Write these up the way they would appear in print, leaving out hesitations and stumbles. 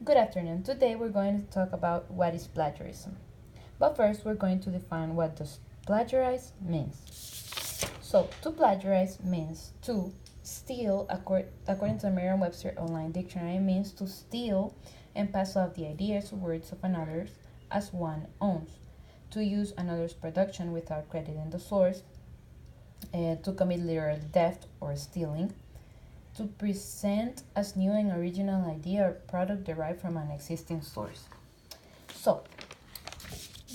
Good afternoon. Today we're going to talk about what is plagiarism. But first we're going to define what does plagiarize means. So, to plagiarize means to steal, according to the Merriam-Webster online dictionary, means to steal and pass off the ideas or words of another as one owns, to use another's production without crediting the source, to commit literal theft or stealing, to present as new and original idea or product derived from an existing source. So,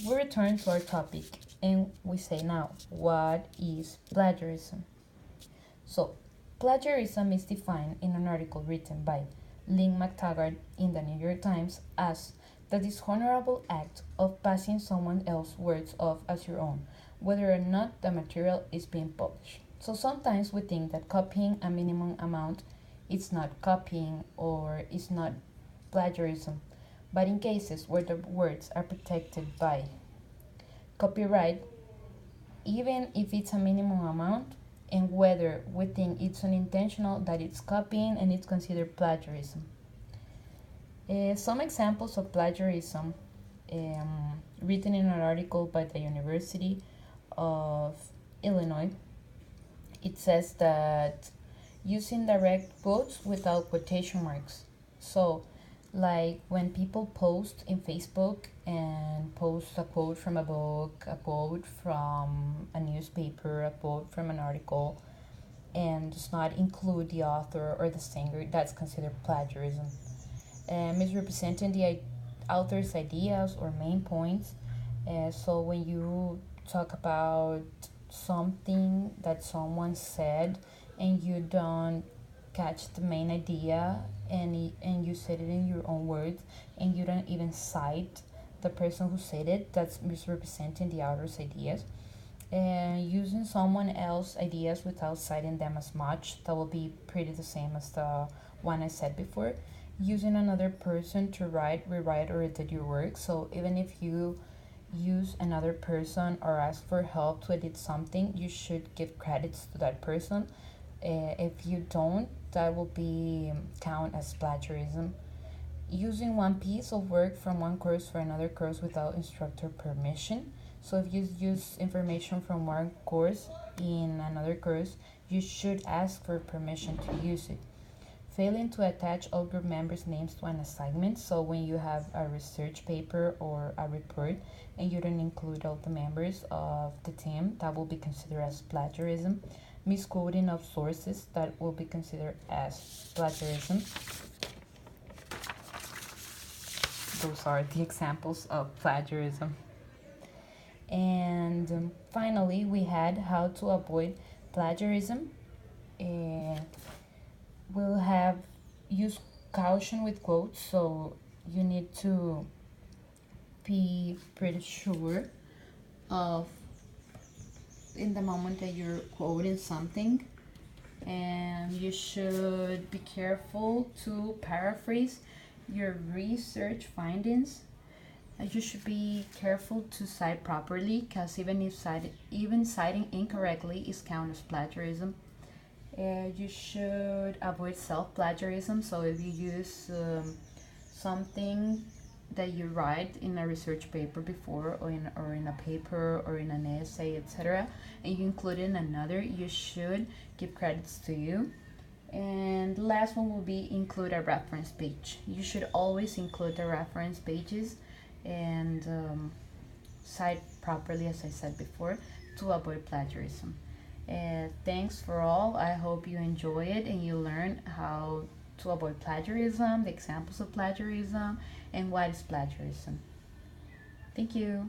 we return to our topic and we say now, what is plagiarism? So, plagiarism is defined in an article written by Lynn McTaggart in the New York Times as the dishonorable act of passing someone else's words off as your own, whether or not the material is being published. So sometimes we think that copying a minimum amount is not copying or is not plagiarism, but in cases where the words are protected by copyright, even if it's a minimum amount, and whether we think it's unintentional that it's copying and it's considered plagiarism. Some examples of plagiarism written in an article by the University of Illinois. It says that using direct quotes without quotation marks. So, like when people post in Facebook and post a quote from a book, a quote from a newspaper, a quote from an article, and does not include the author or the singer, that's considered plagiarism. Misrepresenting the author's ideas or main points. So when you talk about something that someone said and you don't catch the main idea and you said it in your own words and you don't even cite the person who said it, that's misrepresenting the author's ideas. And using someone else's ideas without citing them as much, that will be pretty the same as the one I said before. Using another person to write, rewrite, or edit your work. So even if you use another person or ask for help to edit something, you should give credits to that person. If you don't, that will be count as plagiarism. Using one piece of work from one course for another course without instructor permission. So if you use information from one course in another course, you should ask for permission to use it. Failing to attach all group members' names to an assignment. So when you have a research paper or a report and you don't include all the members of the team, that will be considered as plagiarism. Misquoting of sources, that will be considered as plagiarism. Those are the examples of plagiarism. And finally, we had how to avoid plagiarism. We'll have use caution with quotes, so you need to be pretty sure of in the moment that you're quoting something, and you should be careful to paraphrase your research findings. You should be careful to cite properly, because even citing incorrectly is counted as plagiarism. You should avoid self-plagiarism. So if you use something that you write in a research paper before, or in a paper or in an essay, etc., and you include it in another, you should give credits to you. And the last one will be include a reference page. You should always include the reference pages and cite properly, as I said before, to avoid plagiarism. Thanks for all. I hope you enjoy it and you learn how to avoid plagiarism, the examples of plagiarism, and what is plagiarism. Thank you.